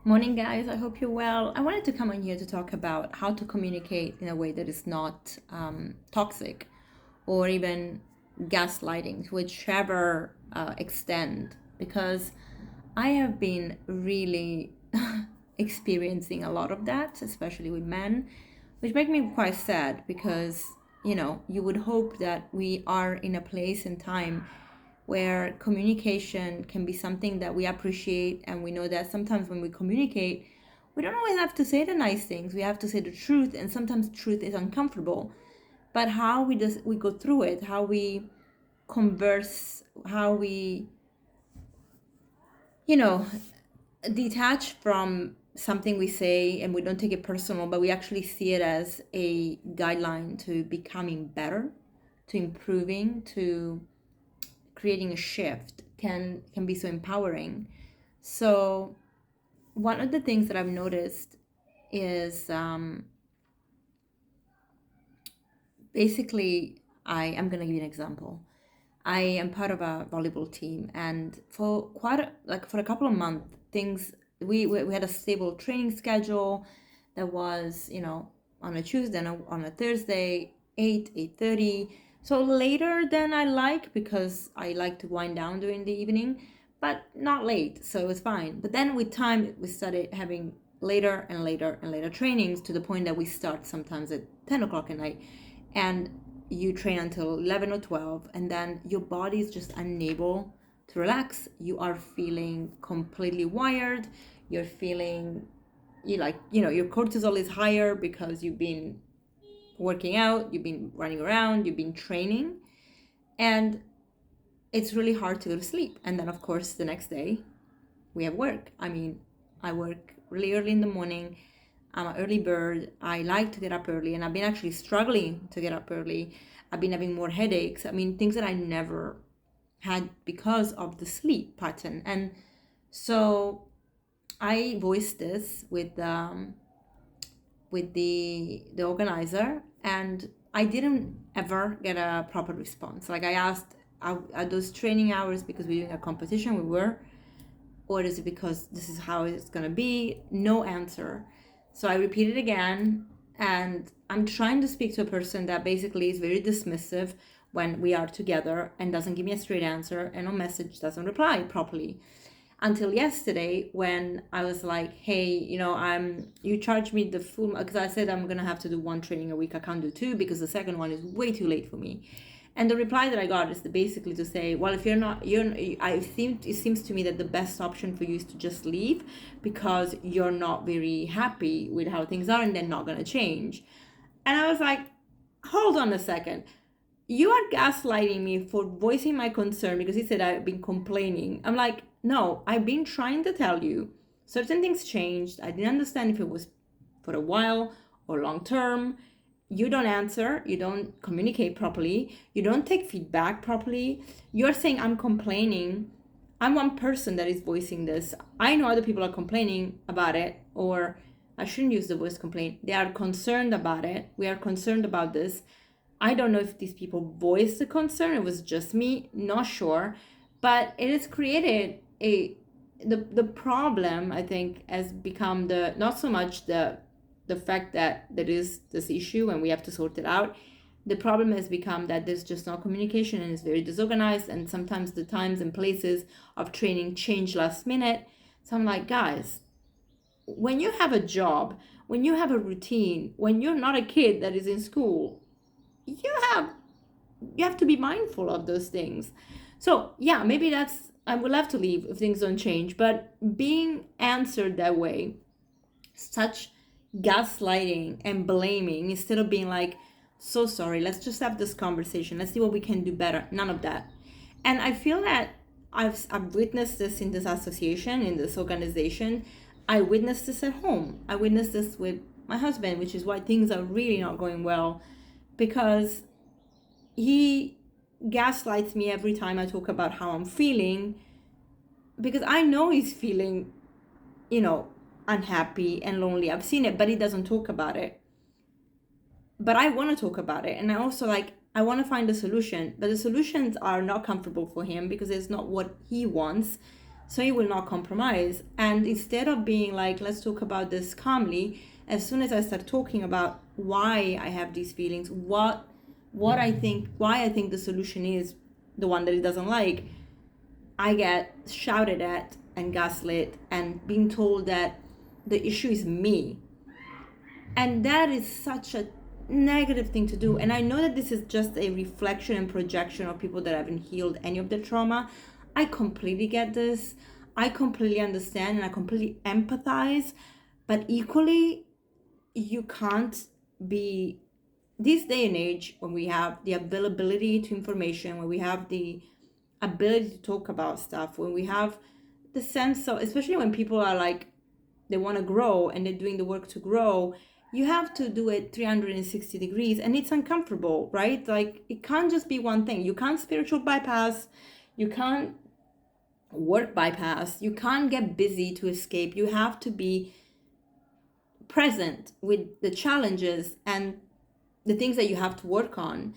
Morning, guys. I hope you're well. I wanted to come on here to talk about how to communicate in a way that is not toxic or even gaslighting, to whichever extent, because I have been really experiencing a lot of that, especially with men, which make me quite sad because, you would hope that we are in a place and time where communication can be something that we appreciate, and we know that sometimes when we communicate we don't always have to say the nice things, we have to say the truth, and sometimes truth is uncomfortable. But how we go through it, how we converse, how we you know detach from something we say, and we don't take it personal, but we actually see it as a guideline to becoming better, to improving, to creating a shift, can be so empowering. So one of the things that I've noticed is basically, I'm gonna give you an example. I am part of a volleyball team, and for a couple of months, things we had a stable training schedule that was, on a Tuesday and on a Thursday, 8:30. So later than I like, because I like to wind down during the evening, but not late, so it was fine. But then with time, we started having later and later and later trainings, to the point that we start sometimes at 10 o'clock at night, and you train until 11 or 12, and then your body is just unable to relax. You are feeling completely wired. You're feeling your cortisol is higher because you've been working out, you've been running around, you've been training, and it's really hard to go to sleep. And then of course the next day we have work. I work really early in the morning. I'm an early bird. I like to get up early, and I've been actually struggling to get up early. I've been having more headaches. Things that I never had because of the sleep pattern. And so I voiced this with the organizer, and I didn't ever get a proper response. Like, I asked, are those training hours because we're doing a competition? We were. Or is it because this is how it's gonna be? No answer. So I repeated again, and I'm trying to speak to a person that basically is very dismissive when we are together and doesn't give me a straight answer, and on message doesn't reply properly. Until yesterday, when I was like, hey, you charge me the full, because I said I'm gonna have to do one training a week. I can't do two because the second one is way too late for me. And the reply that I got is basically to say, well, if it seems to me that the best option for you is to just leave, because you're not very happy with how things are and they're not going to change. And I was like, hold on a second. You are gaslighting me for voicing my concern because he said I've been complaining. I'm like, no, I've been trying to tell you certain things changed. I didn't understand if it was for a while or long term. You don't answer, you don't communicate properly, you don't take feedback properly. You're saying I'm complaining. I'm one person that is voicing this. I know other people are complaining about it, or I shouldn't use the word complaint. They are concerned about it. We are concerned about this. I don't know if these people voiced the concern. It was just me, not sure. But it has created the problem, I think, has become not so much the fact that there is this issue and we have to sort it out. The problem has become that there's just no communication, and it's very disorganized, and sometimes the times and places of training change last minute. So I'm like, guys, when you have a job, when you have a routine, when you're not a kid that is in school, you have to be mindful of those things. So yeah, maybe I will have to leave if things don't change, but being answered that way, such gaslighting and blaming, instead of being like, so sorry, let's just have this conversation, let's see what we can do better. None of that. And I feel that I've witnessed this in this association, in this organization. I witnessed this at home. I witnessed this with my husband, which is why things are really not going well, because he gaslights me every time I talk about how I'm feeling, because I know he's feeling, unhappy and lonely. I've seen it, but he doesn't talk about it. But I want to talk about it. And I also I want to find a solution, but the solutions are not comfortable for him because it's not what he wants. So you will not compromise. And instead of being like, let's talk about this calmly, as soon as I start talking about why I have these feelings, what I think, why I think the solution is the one that he doesn't like, I get shouted at and gaslit and being told that the issue is me. And that is such a negative thing to do. And I know that this is just a reflection and projection of people that haven't healed any of their trauma. I completely get this. I completely understand and I completely empathize. But equally, you can't be, this day and age, when we have the availability to information, when we have the ability to talk about stuff, when we have the sense of, especially when people are like, they want to grow and they're doing the work to grow, you have to do it 360 degrees, and it's uncomfortable, right? Like, it can't just be one thing. You can't spiritual bypass, you can't work bypass, you can't get busy to escape. You have to be present with the challenges and the things that you have to work on.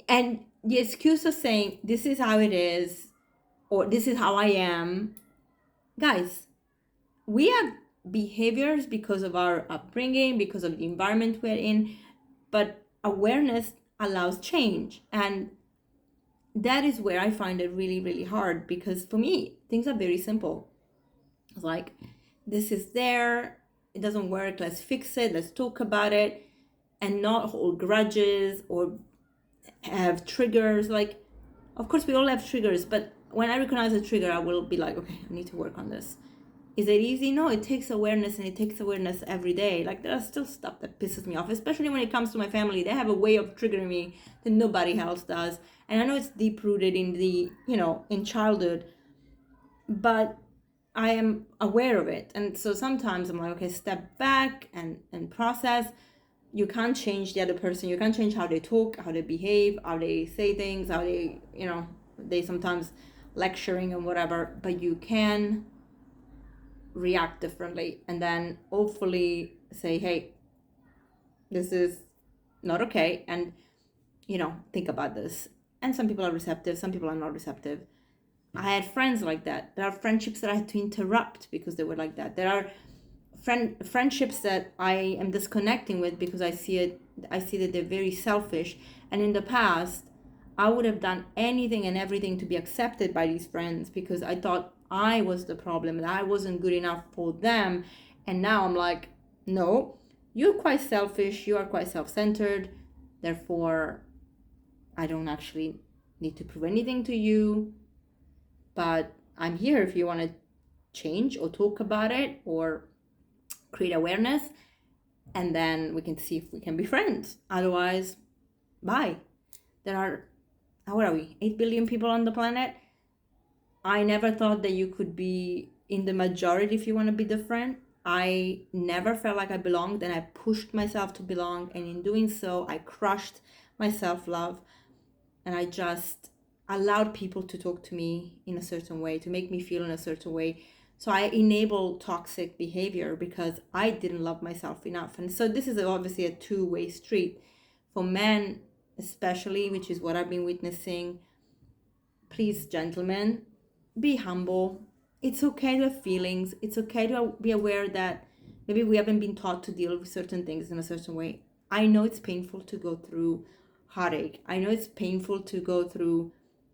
And the excuse of saying this is how it is or this is how I am, guys, we have behaviors because of our upbringing, because of the environment we're in, but awareness allows change. And that is where I find it really, really hard, because for me, things are very simple. It's like, this is there, it doesn't work, let's fix it, let's talk about it, and not hold grudges or have triggers. Like, of course, we all have triggers, but when I recognize a trigger, I will be like, okay, I need to work on this. Is it easy? No, it takes awareness, and it takes awareness every day. Like, there are still stuff that pisses me off, especially when it comes to my family. They have a way of triggering me that nobody else does. And I know it's deep rooted in the, in childhood, but I am aware of it. And so sometimes I'm like, okay, step back and process. You can't change the other person. You can't change how they talk, how they behave, how they say things, how they, they sometimes lecturing and whatever, but you can react differently, and then hopefully say, hey, this is not okay, and think about this. And some people are receptive, some people are not receptive. I had friends like that. There are friendships that I had to interrupt because they were like that. There are friendships that I am disconnecting with because I see that they're very selfish, and in the past I would have done anything and everything to be accepted by these friends because I thought I was the problem and I wasn't good enough for them. And now I'm like, no, you're quite selfish, you are quite self-centered, therefore I don't actually need to prove anything to you, but I'm here if you want to change or talk about it or create awareness, and then we can see if we can be friends. Otherwise, bye. There are, what are we, 8 billion people on the planet. I never thought that you could be in the majority if you want to be different. I never felt like I belonged, and I pushed myself to belong, and in doing so I crushed my self-love, and I just allowed people to talk to me in a certain way, to make me feel in a certain way. So I enable toxic behavior because I didn't love myself enough. And so this is obviously a two-way street. For men especially, which is what I've been witnessing, please, gentlemen, be humble. It's okay to have feelings. It's okay to be aware that maybe we haven't been taught to deal with certain things in a certain way. I know it's painful to go through heartache. I know it's painful to go through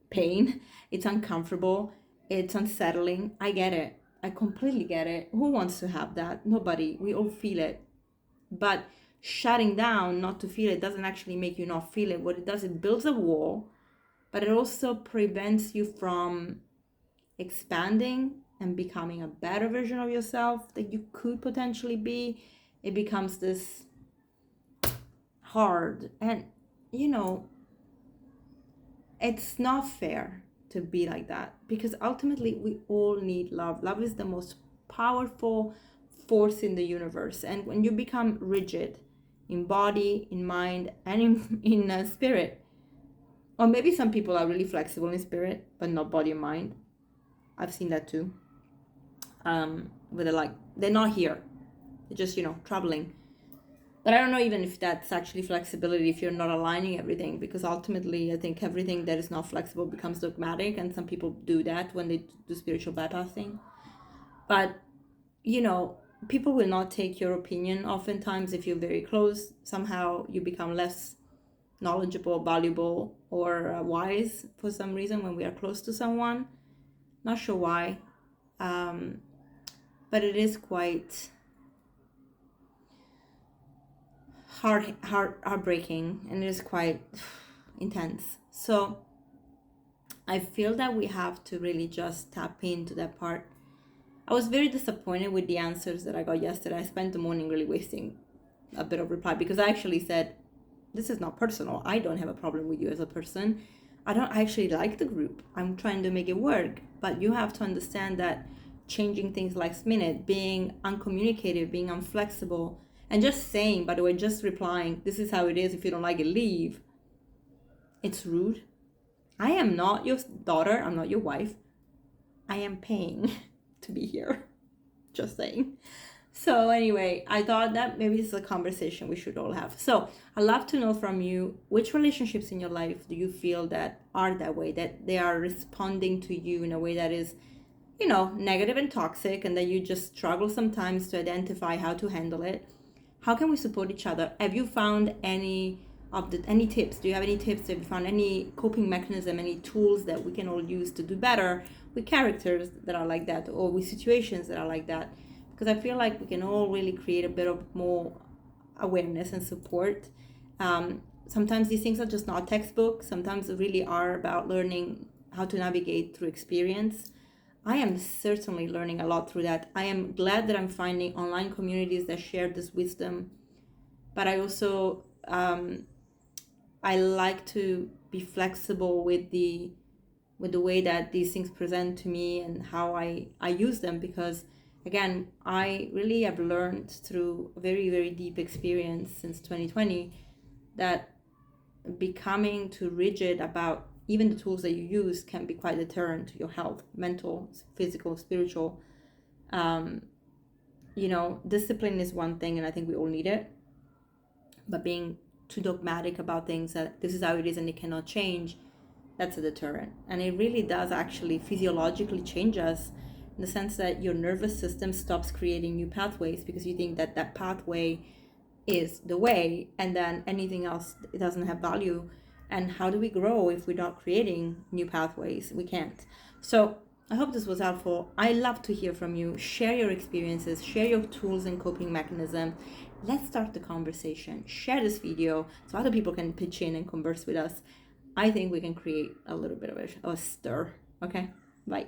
pain. It's uncomfortable. It's unsettling. I get it. I completely get it. Who wants to have that? Nobody. We all feel it. But shutting down not to feel it doesn't actually make you not feel it. What it does, it builds a wall, but it also prevents you from expanding and becoming a better version of yourself that you could potentially be. It becomes this hard, and it's not fair to be like that, because ultimately we all need love. Love is the most powerful force in the universe, and when you become rigid in body, in mind, and in spirit, or maybe some people are really flexible in spirit but not body and mind. I've seen that too. Where they're like, they're not here, they're just traveling. But I don't know even if that's actually flexibility, if you're not aligning everything, because ultimately I think everything that is not flexible becomes dogmatic, and some people do that when they do spiritual bypassing. But, you know, people will not take your opinion. Oftentimes, if you're very close, somehow you become less knowledgeable, valuable, or wise for some reason when we are close to someone. Not sure why. But it is quite heartbreaking, and it is quite intense. So I feel that we have to really just tap into that part. I was very disappointed with the answers that I got yesterday. I spent the morning really wasting a bit of reply, because I actually said, this is not personal. I don't have a problem with you as a person. I actually like the group. I'm trying to make it work. But you have to understand that changing things last minute, being uncommunicative, being unflexible, and just saying, by the way, just replying, this is how it is. If you don't like it, leave. It's rude. I am not your daughter. I'm not your wife. I am paying to be here. Just saying. So anyway, I thought that maybe this is a conversation we should all have. So I'd love to know from you, which relationships in your life do you feel that are that way, that they are responding to you in a way that is, you know, negative and toxic, and that you just struggle sometimes to identify how to handle it. How can we support each other? Have you found any tips? Do you have any tips? Have you found any coping mechanism, any tools that we can all use to do better with characters that are like that, or with situations that are like that? Because I feel like we can all really create a bit of more awareness and support. Sometimes these things are just not textbook. Sometimes they really are about learning how to navigate through experience. I am certainly learning a lot through that. I am glad that I'm finding online communities that share this wisdom. But I also, I like to be flexible with the way that these things present to me and how I use them, because again, I really have learned through a very, very deep experience since 2020 that becoming too rigid about even the tools that you use can be quite deterrent to your health, mental, physical, spiritual. You know, discipline is one thing, and I think we all need it. But being too dogmatic about things that this is how it is and it cannot change, that's a deterrent. And it really does actually physiologically change us, in the sense that your nervous system stops creating new pathways because you think that that pathway is the way, and then anything else, it doesn't have value. And how do we grow if we're not creating new pathways? We can't. So I hope this was helpful. I love to hear from you. Share your experiences, share your tools and coping mechanism. Let's start the conversation. Share this video so other people can pitch in and converse with us. I think we can create a little bit of a stir. Okay, bye.